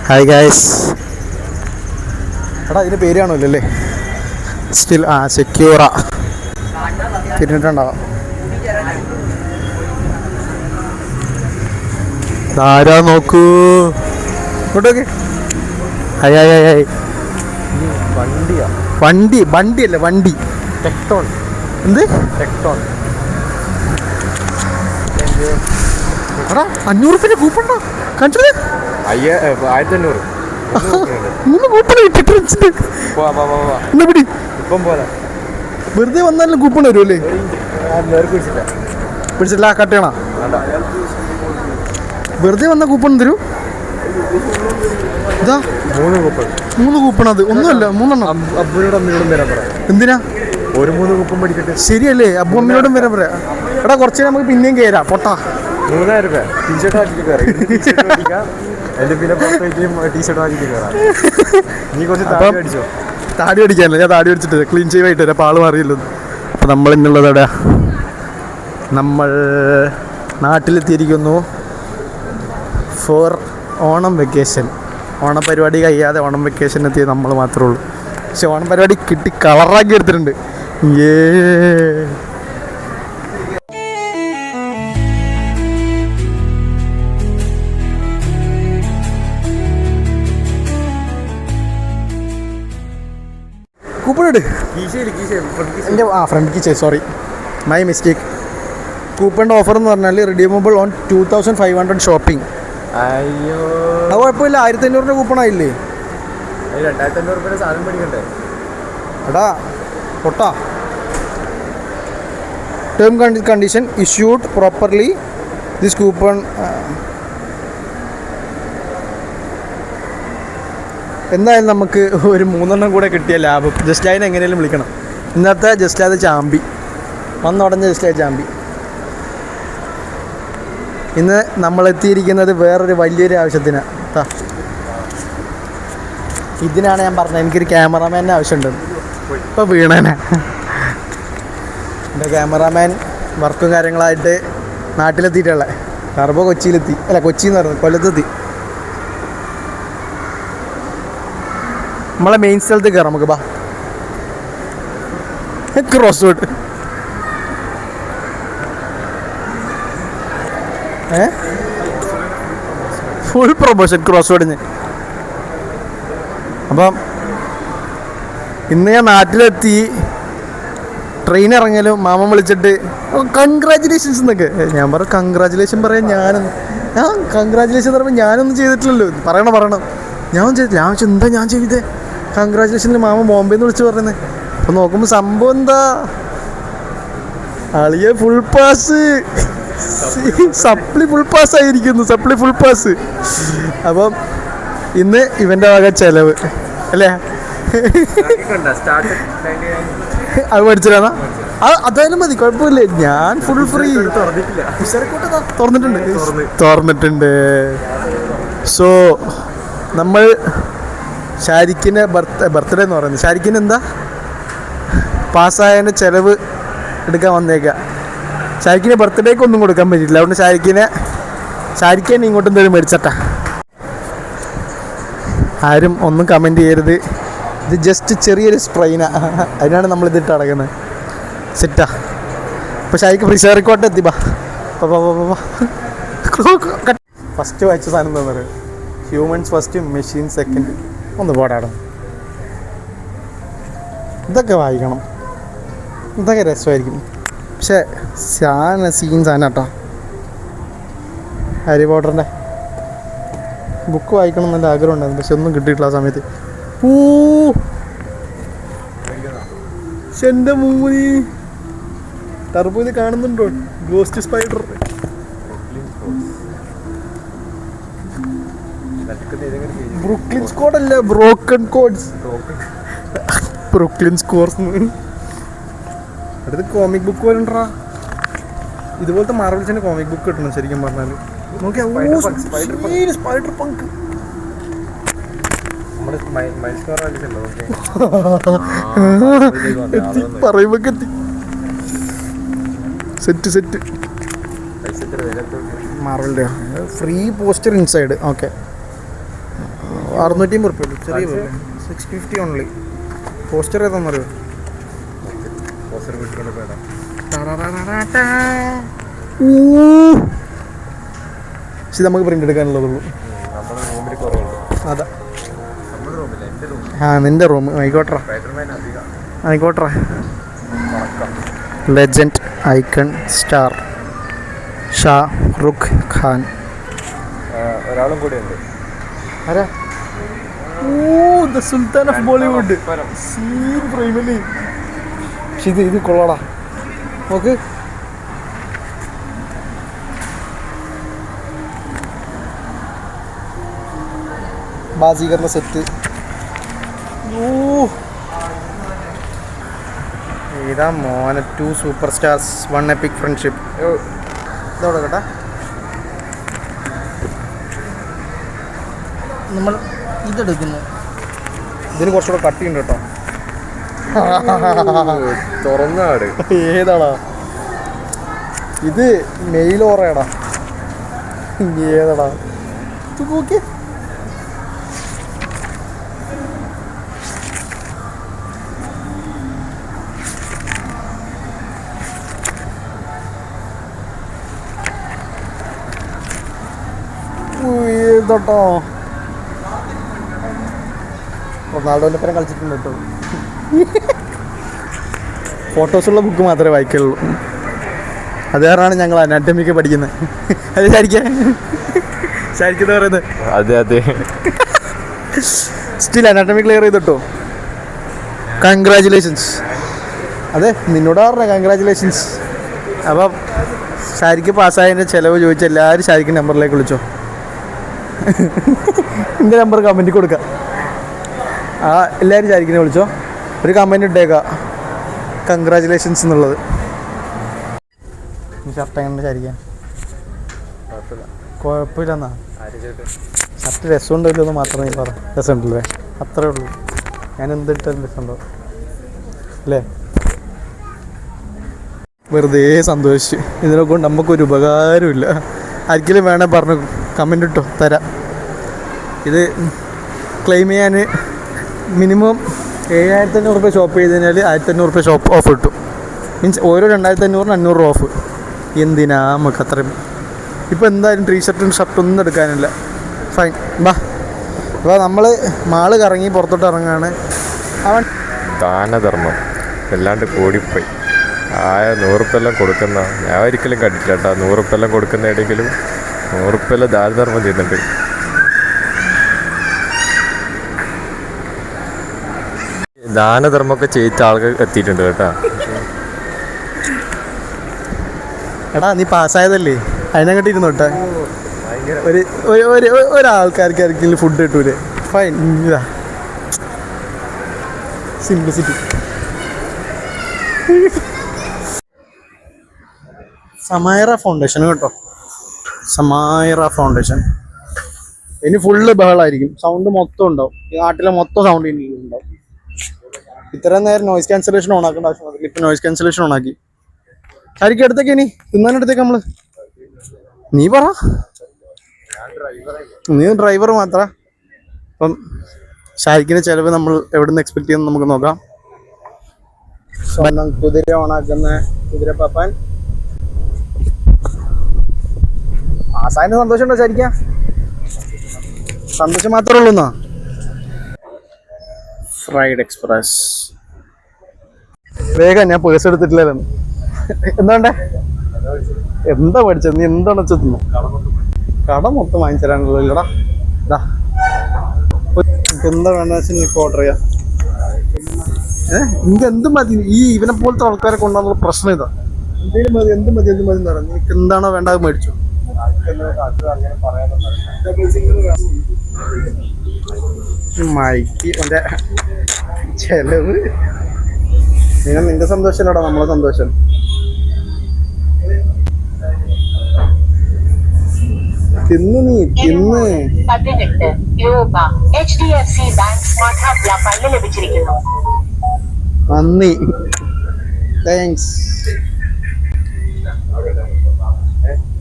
Hi guys. എടാ ഇതിൻ്റെ പേര് കാണുമല്ലോ അല്ലേ? സ്റ്റിൽ സെക്യൂറ തിരിഞ്ഞിട്ടുണ്ടാവാം. ആരാ നോക്കൂ ഇങ്ങോട്ടോക്കെ. Hi hi hi hi. വണ്ടിയല്ല വണ്ടി. ടെക്ടോൺ. എന്ത് ടെക്ടോൺ? എടാ 500 കൂപ്പുണ്ടോ കാണിച്ചത്? 1500 3 കൂപ്പൺ കിട്ടിയിട്ടുണ്ട്. ഇപ്പം പോലെ വെറുതെ വന്നാലും കൂപ്പൺ വരുമല്ലേ? പിടിച്ചില്ല കട്ട് ചെയ്യണ. വെറുതെ വന്ന കൂപ്പൺ തരൂ. ഇതാ 3 കൂപ്പൺ. അത് ഒന്നുമല്ല 3 അബ്ബുനോടും അമ്മയോടും വരാൻ പറയാം. എന്തിനാ? ഒരു 3 കൂപ്പൺ പഠിക്കട്ടെ. ശരിയല്ലേ? അബ്ബു അമ്മയോടും വരാൻ പറയാ. എടാ കുറച്ച് നമുക്ക് പിന്നെയും കയറാം. പൊട്ടാ 3000 രൂപ ടീഷർട്ട് ആക്കിയിട്ട് കയറാം. എൻ്റെ പിന്നെ ടീഷർട്ട് ആക്കിയിട്ട് കയറാം. നീ കുറച്ച് താടി അടിച്ചോ. താടി അടിക്കാനല്ല, ഞാൻ താടി അടിച്ചിട്ട് ക്ലീൻ ചെയ്തായിട്ട് വരാം. അപ്പോൾ ആൾ മാറിയല്ലോ. അപ്പോൾ നമ്മൾ ഇന്നുള്ളത് എവിടെയാ? നമ്മൾ നാട്ടിലെത്തിയിരിക്കുന്നു ഫോർ ഓണം വെക്കേഷൻ. ഓണം പരിപാടി കഴിയാതെ ഓണം വെക്കേഷൻ എത്തിയ നമ്മൾ മാത്രമേ ഉള്ളൂ. പക്ഷെ ഓണം പരിപാടി കിട്ടി കളറാക്കി എടുത്തിട്ടുണ്ട്. കൂപ്പൺ ഇട്. എൻ്റെ ഫ്രണ്ട് കീ സോറി മൈ മിസ്റ്റേക്ക്. കൂപ്പണിൻ്റെ ഓഫർ എന്ന് പറഞ്ഞാൽ റിഡീമബിൾ ഓൺ 2500 ഷോപ്പിംഗ്. അയ്യോ അത് കുഴപ്പമില്ല. 1500 കൂപ്പൺ ആയില്ലേ? 2500 രൂപ സാധനം മേടിക്കണ്ടേ? എടാ പൊട്ടാ. Term condition issued properly this coupon. എന്തായാലും നമുക്ക് ഒരു 3 കൂടെ കിട്ടിയ ലാഭം. ജസ്റ്റ് ലൈൻ എങ്ങനെയും വിളിക്കണം. ഇന്നത്തെ ജസ്റ്റ് ലൈൻ ചാമ്പി വന്നുടഞ്ഞ ജസ്റ്റ് ലൈൻ ചാമ്പി. ഇന്ന് നമ്മളെത്തിയിരിക്കുന്നത് വേറൊരു വലിയൊരു ആവശ്യത്തിനാണ്. ഇതിനാണ് ഞാൻ പറഞ്ഞത് എനിക്കൊരു ക്യാമറാമാൻ്റെ ആവശ്യമുണ്ട്. ഇപ്പോൾ വീണേനെ. എൻ്റെ ക്യാമറാമാൻ വർക്കും കാര്യങ്ങളായിട്ട് നാട്ടിലെത്തിയിട്ടുള്ളത്. ടർബോ കൊച്ചിയിലെത്തി. അല്ല കൊച്ചിന്ന് പറഞ്ഞു കൊല്ലത്തെത്തി. നമ്മളെ മെയിൻ സ്ഥലത്ത് കയറാം നമുക്ക്. ബാ cross road. Full promotion cross റോഡിന്. അപ്പം ഇന്ന് ഞാൻ നാട്ടിലെത്തി. ട്രെയിൻ ഇറങ്ങിയാലും മാമൻ വിളിച്ചിട്ട് കൺഗ്രാജുലേഷൻസ് എന്നൊക്കെ. ഞാൻ പറഞ്ഞു കൺഗ്രാജുലേഷൻ പറയാൻ കൺഗ്രാജുലേഷൻ എന്ന് പറയുമ്പോൾ ഞാനൊന്നും ചെയ്തിട്ടില്ലല്ലോ. പറയണം ഞാൻ ചെയ്തില്ല. ഞാൻ വെച്ചാൽ എന്താ ഞാൻ ചെയ്തേ? കൺഗ്രാജുലേഷനിൽ മാമ ബോംബെന്ന് വിളിച്ച് പറയുന്നത്. അപ്പോൾ നോക്കുമ്പോൾ സംഭവം എന്താ? അളിയെ ഫുൾ പാസ്. സപ്ലി ഫുൾ പാസ് ആയിരിക്കുന്നു. സപ്ലി ഫുൾ പാസ്. അപ്പം ഇന്ന് ഇവൻ്റെ വക ചെലവ് അല്ലേ? അത് പഠിച്ചിട്ടാ? അതായാലും മതി, കുഴപ്പമില്ല. ഞാൻ ഫുൾ ഫ്രീ. തുറന്നിട്ടുണ്ട്. സോ നമ്മൾ ഷാരിഖിൻ്റെ ബർത്ത്ഡേ എന്ന് പറയുന്നത്. ഷാരിഖിന് എന്താ പാസ്സായതിൻ്റെ ചിലവ് എടുക്കാൻ വന്നേക്കാം. ഷാരിഖിൻ്റെ ബർത്ത്ഡേക്ക് ഒന്നും കൊടുക്കാൻ പറ്റിയില്ല. അതുകൊണ്ട് ഷാരിഖിനെ ഇങ്ങോട്ടും എന്തെങ്കിലും മേടിച്ചട്ടാ. ആരും ഒന്നും കമൻറ്റ് ചെയ്യരുത്. ഇത് ജസ്റ്റ് ചെറിയൊരു സ്ട്രെയിനാ. അതിനാണ് നമ്മളിതിട്ട് അടക്കുന്നത്. സെറ്റാ. അപ്പോൾ ഷാരിഖ് ഫ്രിഷറിക്കോട്ടെ എത്തി. ഫസ്റ്റ് വായിച്ച സാധനം എന്താ പറയുക? Humans first machine second. ഒന്ന് പോടാടണം. ഇതൊക്കെ വായിക്കണം. ഇതൊക്കെ രസമായിരിക്കും. പക്ഷേ സീൻ സാധനം കേട്ടോ. ഹാരി പോട്ടറിൻ്റെ ബുക്ക് വായിക്കണം എന്നല്ല ആഗ്രഹം ഉണ്ടായിരുന്നു. പക്ഷെ ഒന്നും കിട്ടിയിട്ടില്ല ആ സമയത്ത്. എൻ്റെ മൂന്ന് ടർബോ ഇത് കാണുന്നുണ്ടോ? Ghost spider. ബ്രൂക്ലിൻ സ്ക്വാഡ് അല്ല, ബ്രോക്കൺ കോഡ്സ്. Brooklyn scores. അടുത്ത് കോമിക് ബുക്ക് പോലെ ഉണ്ടാ. ഇതുപോലത്തെ മാർവൽസിന്റെ കോമിക് ബുക്ക് കിട്ടണം ശരിക്കും പറഞ്ഞാൽ. നോക്കിയാ സ്പൈഡർ പങ്ക്. പറയുമ്പോ എത്തി. സെറ്റ് മാർവലിന്റെ ഫ്രീ പോസ്റ്റർ ഇൻസൈഡ്. ഓക്കെ, 650 ഉറുപ്പിക ഉള്ളൂ. ചെറിയ 650 ഓൺലി. പോസ്റ്റർ ഏതാണെന്ന് അറിയോ? പക്ഷെ നമുക്ക് പ്രിന്റ് എടുക്കാനുള്ളതുള്ളൂ. അതാ നിന്റെ റൂം ആയിക്കോട്ടെ ആയിക്കോട്ടെ. Legend icon star Shah Rukh Khan. ഒരാളും കൂടെ ഉണ്ട്. ആരാ? The sultan of Bollywood. Scene primally. പക്ഷെ ഇത് കൊള്ളാടാ. നോക്ക്, ബാസീകറിന്റെ സെറ്റ്. ഇതാ മോനെ 2 സൂപ്പർ സ്റ്റാർസ് 1 എപ്പിക് ഫ്രണ്ട്ഷിപ്പ്. ഇതോടെ കേട്ടാ നമ്മൾ ഇതെടുക്കുന്നു. ഇതിന് കുറച്ചുകൂടെ കട്ടിയുണ്ട് കേട്ടോ. തുറന്നാട് ഏതാടാ ഇത്? മെയിലോറയാടാ. ഏതാടാ ഇത്? നോക്കി ഏതോട്ടോ. റൊണാൾഡോൻ്റെ പേരെ കളിച്ചിട്ടുണ്ട് കേട്ടോ. ഫോട്ടോസുള്ള ബുക്ക് മാത്രമേ വായിക്കുള്ളൂ. അത് കാരണമാണ് ഞങ്ങൾ അനാറ്റമിക്ക് പഠിക്കുന്നത്. അത് ശരിക്കും പറയുന്നത്. അതെ അതെ. സ്റ്റിൽ അനാറ്റമി ക്ലിയർ ചെയ്തിട്ടോ. കൺഗ്രാജുലേഷൻസ്. അതെ, നിന്നോട് പറഞ്ഞ കൺഗ്രാജുലേഷൻസ്. അപ്പം ഷാരിക്ക് പാസ്സായതിൻ്റെ ചിലവ് ചോദിച്ച എല്ലാവരും ഷാരിക്ക് നമ്പറിലേക്ക് വിളിച്ചോ. എൻ്റെ നമ്പർ കമൻറ്റിൽ കൊടുക്കാം. ആ എല്ലാവരും ഷാരിക്കിനെ വിളിച്ചോ. ഒരു കമൻറ്റ് ഇട്ടേക്കാം കൺഗ്രാജുലേഷൻസ് എന്നുള്ളത്. ഷർട്ട് എങ്ങനെ ഷാരിക്കാൻ? കുഴപ്പമില്ലെന്നാ. ഷർട്ട് രസമുണ്ടല്ലോ എന്ന് മാത്രമേ പറ. രസമുണ്ടല്ലേ? അത്രേ ഉള്ളൂ. ഞാൻ എന്തിട്ടാലും രസമുണ്ടോ അല്ലേ? വെറുതെ സന്തോഷിച്ച്. ഇതിനെ കൊണ്ട് നമുക്കൊരു ഉപകാരമില്ല. ആർക്കെങ്കിലും വേണേൽ പറഞ്ഞു കമൻ്റ് ഇട്ടോ, തരാം. ഇത് ക്ലെയിം ചെയ്യാൻ മിനിമം 7500 രൂപ ഷോപ്പ് ചെയ്ത് കഴിഞ്ഞാൽ 1500 രൂപ ഷോപ്പ് ഓഫ് കിട്ടും. മീൻസ് ഓരോ 2500 500 രൂപ ഓഫ്. എന്തിനാ നമുക്ക് അത്രയും? ഇപ്പോൾ എന്തായാലും ടീഷർട്ടും ഷർട്ടൊന്നും എടുക്കാനില്ല. ഫൈൻ, ബാ. അപ്പോൾ നമ്മൾ മാള് കറങ്ങി പുറത്തോട്ട് ഇറങ്ങുകയാണ്. അവൻ ദാനധർമ്മം വല്ലാണ്ട് കൂടിപ്പോയി. 100 ഉറുപ്പെല്ലാം കൊടുക്കുന്ന ഞാൻ ഒരിക്കലും കണ്ടിട്ടില്ല കേട്ടോ. 100 ഉറുപ്പെല്ലാം കൊടുക്കുന്ന എവിടെയെങ്കിലും 100 ഉറുപ്പെല്ലാം ദാനധർമ്മം ചെയ്യുന്നുണ്ട്. ദാനധർമ്മമൊക്കെ ചെയ്യിച്ച ആളുകൾ എത്തിയിട്ടുണ്ട് കേട്ടോ. എടാ നീ പാസ്സായതല്ലേ, അതിനങ്ങോട്ട് ഇരുന്നോട്ടെ. ഒരാൾക്കാർക്ക് ആർക്കെങ്കിലും ഫുഡ് കിട്ടൂലേ? ഫൈൻ. ഇതാ സിംപ്ലിസിറ്റി. സമായറ ഫൗണ്ടേഷൻ കേട്ടോ. സമായറ ഫൗണ്ടേഷൻ. ഇനി ഫുള്ള് ബഹളായിരിക്കും. സൗണ്ട് മൊത്തം ഉണ്ടാവും. ഈ നാട്ടിലെ മൊത്തം സൗണ്ട് ഇനി ഉണ്ടാവും. ഇത്രയും നേരം നോയിസ് ക്യാൻസലേഷൻ ഓൺ ആക്കേണ്ട ആവശ്യം വന്നില്ല. ഇപ്പം നോയിസ് ക്യാൻസലേഷൻ ഓൺ ആക്കി. ആയിരിക്കും എടുത്തേക്ക് ഇനി തിന്നാനെടുത്തേക്ക് നമ്മള്. നീ പറ, നീ ഡ്രൈവർ മാത്ര. അപ്പം ഷാരിക്കിന്റെ ചിലവ് നമ്മൾ എവിടെ നിന്ന് എക്സ്പെക്ട് ചെയ്യുന്നത് നമുക്ക് നോക്കാം. സ്വന്തം കുതിര ഓണാക്കുന്ന കുതിര പാപ്പാൻ. ആസാന്റെ സന്തോഷം ഉണ്ടോ ഷാരിക്ക? സന്തോഷം മാത്രമേ ഉള്ളൂ എന്നാ. Fried express. വേഗം ഞാൻ പേഴ്സ് എടുത്തിട്ടില്ലായിരുന്നു. എന്താണ്ടേ? എന്താ പഠിച്ചത് നീ? എന്താണ് വെച്ചെത്തുന്നു? കട മൊത്തം വാങ്ങിച്ചു തരാനുള്ളൂ ഇല്ലടാ. ഇതാ എന്താ വേണ്ട വെച്ചാൽ എനിക്ക് ഓർഡർ ചെയ്യാം. എനിക്ക് എന്ത് മതി? ഈ ഇവനെ പോലത്തെ ആൾക്കാരെ കൊണ്ടുവന്നുള്ള പ്രശ്നം ഇതാ. എന്തെങ്കിലും മതി, എന്ത് മതി, എന്ത് മതി എന്ന് പറയാം. നിനക്ക് എന്താണോ വേണ്ടത് മേടിച്ചു. മൈക്ക് എൻ്റെ ചെലവ്. നിന്റെ സന്തോഷമല്ലടാ നമ്മളെ സന്തോഷം. തിന്ന് നീ തിന്ന്. 18 രൂപ HDFC ബാങ്ക് സ്മാർട്ട് ഹബ് ലാഭം ലഭിച്ചിരിക്കുന്നു. നന്ദി, താങ്ക്സ്.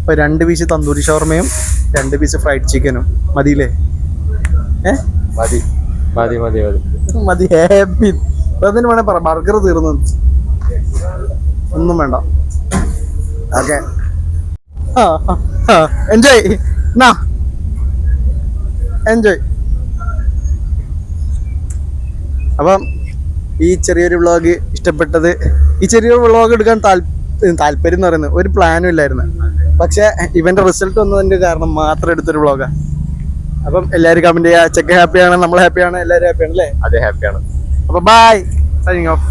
അപ്പോൾ 2 പീസ് തന്തൂരി ഷവർമയും 2 പീസ് ഫ്രൈഡ് ചിക്കനും മതിയില്ലേ? മതി മതി മതി മതി മതി. ഹാപ്പി. അതിന് വേണേ പറ ബർഗർ തീർന്നു, ഒന്നും വേണ്ട. Okay, enjoy enjoy. അപ്പം ഈ ചെറിയൊരു വ്ളോഗ് ഇഷ്ടപ്പെട്ടത്, ഈ ചെറിയൊരു വ്ളോഗ് എടുക്കാൻ താല്പര്യം എന്ന് പറയുന്നത് ഒരു പ്ലാനും ഇല്ലായിരുന്നു. പക്ഷെ ഇവന്റെ റിസൾട്ട് വന്നതിന്റെ കാരണം മാത്രം എടുത്തൊരു വ്ളോഗാണ്. അപ്പം എല്ലാവരും കമന്റ് ചെയ്യുക. ചെക്ക് ഹാപ്പിയാണ്, നമ്മൾ ഹാപ്പിയാണ്, എല്ലാവരും ഹാപ്പിയാണ് അല്ലേ? അതെ, ഹാപ്പിയാണ്. അപ്പൊ ബൈ, സൈനിങ് ഓഫ്.